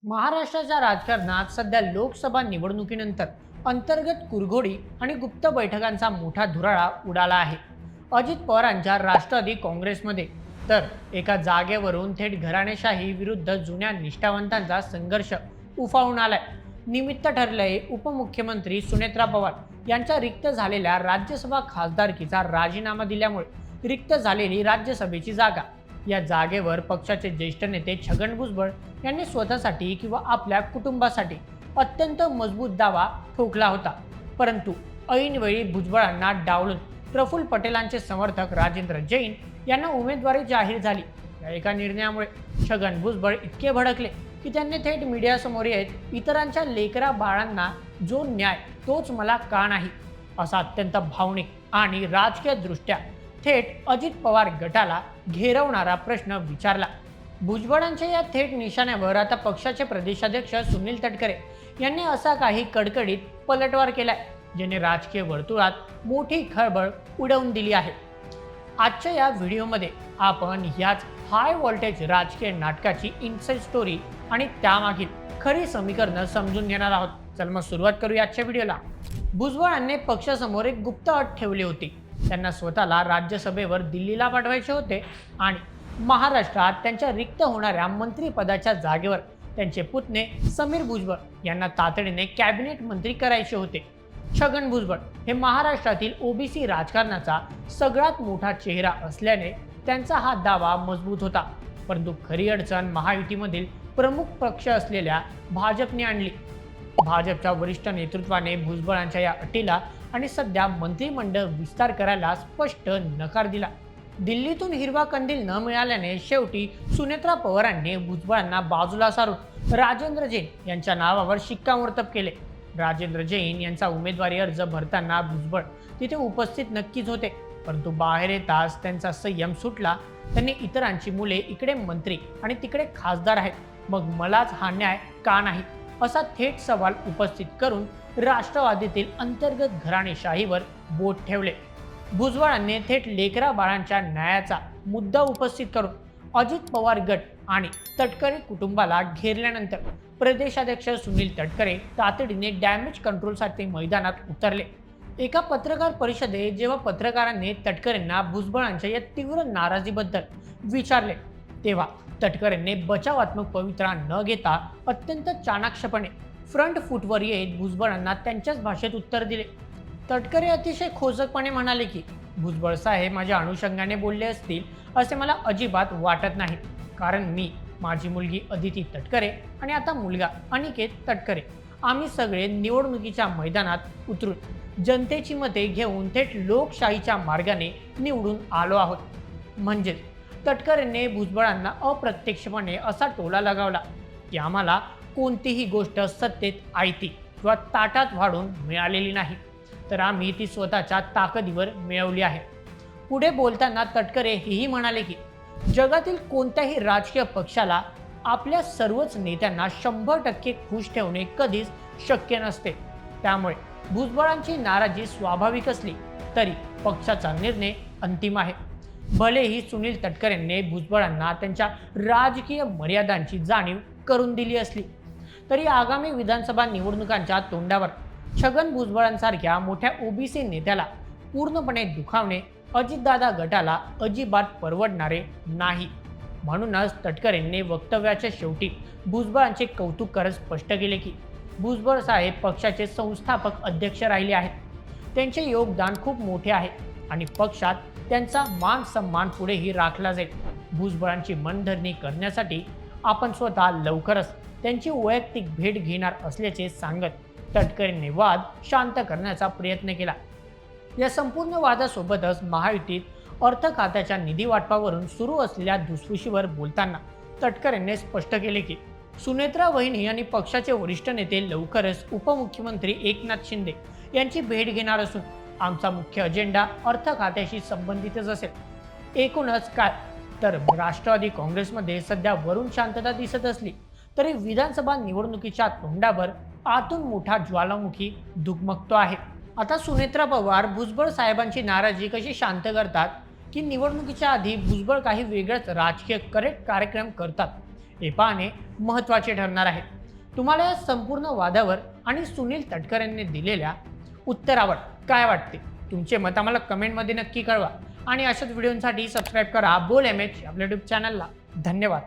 महाराष्ट्राच्या राजकारणात सध्या लोकसभा निवडणुकीनंतर अंतर्गत कुरघोडी आणि गुप्त बैठकांचा मोठा धुराळा उडाला आहे. अजित पवारांच्या राष्ट्रवादी काँग्रेसमध्ये तर एका जागेवरून थेट घराणेशाही विरुद्ध जुन्या निष्ठावंतांचा संघर्ष उफाळून आलाय. निमित्त ठरलंय उपमुख्यमंत्री सुनेत्रा पवार यांच्या रिक्त झालेल्या राज्यसभा खासदारकीचा राजीनामा दिल्यामुळे रिक्त झालेली राज्यसभेची जागा. या जागेवर पक्षाचे ज्येष्ठ नेते छगन भुजबळ यांनी स्वतःसाठी किंवा आपल्या कुटुंबासाठी अत्यंत मजबूत दावा ठोकला होता. परंतु ऐनवेळी भुजबळांना डावलून प्रफुल्ल पटेलांचे समर्थक राजेंद्र जैन यांना उमेदवारी जाहीर झाली. या एका निर्णयामुळे छगन भुजबळ इतके भडकले की त्यांनी थेट मीडियासमोर येत इतरांच्या लेकरा बाळांना जो न्याय तोच मला का नाही असा अत्यंत भावनिक आणि राजकीय दृष्ट्या थेट अजित पवार गटाला घेरवणारा प्रश्न विचारला. भुजबळांच्या या थेट निशाण्यावर आता पक्षाचे प्रदेशाध्यक्ष सुनील तटकरे यांनी असा काही कडकडीत पलटवार केलाय ज्याने राजकीय वर्तुळात मोठी खळबळ उडवून दिली आहे. आजच्या या व्हिडिओमध्ये आपण याच हाय व्होल्टेज राजकीय नाटकाची इनसाइड स्टोरी आणि त्यामागील खरी समीकरणं समजून घेणार आहोत. चल मग सुरुवात करूया आजच्या व्हिडिओला. भुजबळांनी पक्षासमोर एक गुप्त अट ठेवली होती. त्यांना स्वतःला राज्यसभेवर दिल्लीला पाठवायचे होते आणि महाराष्ट्रात त्यांच्या रिक्त होणाऱ्या मंत्रिपदाच्या जागेवर त्यांचे पुतणे समीर भुजबळ यांना तातडीने कॅबिनेट मंत्री करायचे होते. छगन भुजबळ हे महाराष्ट्रातील ओबीसी राजकारणाचा सगळ्यात मोठा चेहरा असल्याने त्यांचा हा दावा मजबूत होता. परंतु खरी अडचण महायुतीमधील प्रमुख पक्ष असलेल्या भाजपने आणली. भाजपच्या वरिष्ठ नेतृत्वाने भुजबळांच्या या अटीला आणि सध्या मंत्रिमंडळ विस्तार करायला स्पष्ट नकार दिला. दिल्लीतून हिरवा कंदील न मिळाल्याने शेवटी सुनेत्रा पवारांनी भुजबळांना बाजूला सारून राजेंद्र जैन यांच्या नावावर शिक्कामोर्तब केले. राजेंद्र जैन यांचा उमेदवारी अर्ज भरताना भुजबळ तिथे उपस्थित नक्कीच होते, परंतु बाहेर येताच त्यांचा संयम सुटला. त्यांनी इतरांची मुले इकडे मंत्री आणि तिकडे खासदार आहेत, मग मलाच हा न्याय का नाही असा थेट सवाल उपस्थित करून राष्ट्रवादीतील अंतर्गत घराणेशाहीवर बोट ठेवले. भुजबळांनी थेट लेकरा बाळांच्या न्यायाचा मुद्दा उपस्थित करून अजित पवार गट आणि तटकरे कुटुंबाला घेरल्यानंतर प्रदेशाध्यक्ष सुनील तटकरे तातडीने डॅमेज कंट्रोलसाठी मैदानात उतरले. एका पत्रकार परिषदेत जेव्हा पत्रकारांनी तटकरेंना भुजबळांच्या या तीव्र नाराजीबद्दल विचारले तेव्हा तटकरेंनी बचावात्मक पवित्रा न घेता अत्यंत चाणाक्षपणे फ्रंट फूटवर येत भुजबळांना त्यांच्याच भाषेत उत्तर दिले. तटकरे अतिशय खोचकपणे म्हणाले की भुजबळ साहेब माझ्या अनुषंगाने बोलले असतील असे मला अजिबात वाटत नाही, कारण मी, माझी मुलगी अदिती तटकरे आणि आता मुलगा अनिकेत तटकरे आम्ही सगळे निवडणुकीच्या मैदानात उतरून जनतेची मते घेऊन थेट लोकशाहीच्या मार्गाने निवडून आलो आहोत. म्हणजेच तटकरेंनी भुजबळांना अप्रत्यक्षपणे असा टोला लगावला की आम्हाला कोणतीही गोष्ट सत्तेत आयती किंवा ताटात वाढून मिळालेली नाही, तर आम्ही ती स्वतःच्या ताकदीवर मिळवली आहे. पुढे बोलताना तटकरे हेही म्हणाले की जगातील कोणत्याही राजकीय पक्षाला आपल्या सर्वच नेत्यांना 100% खुश ठेवणे कधीच शक्य नसते. त्यामुळे भुजबळांची नाराजी स्वाभाविक असली तरी पक्षाचा निर्णय अंतिम आहे. भलेही सुनील तटकरेंनी भुजबळांना त्यांच्या राजकीय मर्यादांची जाणीव करून दिली असली तरी आगामी विधानसभा निवडणुकांच्या तोंडावर छगन भुजबळांसारख्या मोठ्या ओबीसी नेत्याला पूर्णपणे दुखावणे अजितदादा गटाला अजिबात परवडणारे नाही. म्हणूनच तटकरेंनी वक्तव्याच्या शेवटी भुजबळांचे कौतुक करत स्पष्ट केले की भुजबळ साहेब पक्षाचे संस्थापक अध्यक्ष राहिले आहेत. त्यांचे योगदान खूप मोठे आहे आणि पक्षात त्यांचा मान सन्मान पुढेही राखला जाईल. भुजबळांची मनधरणी करण्यासाठी आपण स्वतः लवकरच त्यांची वैयक्तिक भेट घेणार असल्याचे सांगत तटकरेंनी वाद शांत करण्याचा प्रयत्न केला. या संपूर्ण वादासोबतच महायुतीत अर्थ खात्याच्या निधी वाटपावरून सुरू असलेल्या धुसफुशीवर बोलताना तटकरेंनी स्पष्ट केले की सुनेत्रा वहिनी आणि पक्षाचे वरिष्ठ नेते लवकरच उपमुख्यमंत्री एकनाथ शिंदे यांची भेट घेणार असून आमचा मुख्य अजेंडा अर्थ खात्याशी संबंधितच असेल. एकूणच काय तर राष्ट्रवादी काँग्रेसमध्ये सध्या वरून शांतता दिसत असली तरी विधानसभा निवडणुकीच्या तोंडावर आतून मोठा ज्वालामुखी धुकमकतो आहे. आता सुनेत्रा पवार भुजबळ साहेबांची नाराजी कशी शांत करतात की निवडणुकीच्या आधी भुजबळ काही वेगळाच राजकीय करेक्ट कार्यक्रम करतात हे पाहणे महत्त्वाचे ठरणार आहे. तुम्हाला या संपूर्ण वादावर आणि सुनील तटकरे यांनी दिलेल्या उत्तरावर काय वाटते? तुमचे मत आम्हाला कमेंटमध्ये नक्की कळवा आणि अशाच व्हिडिओसाठी सबस्क्राईब करा बोल MH आपल्या यूट्यूब चॅनलला. धन्यवाद.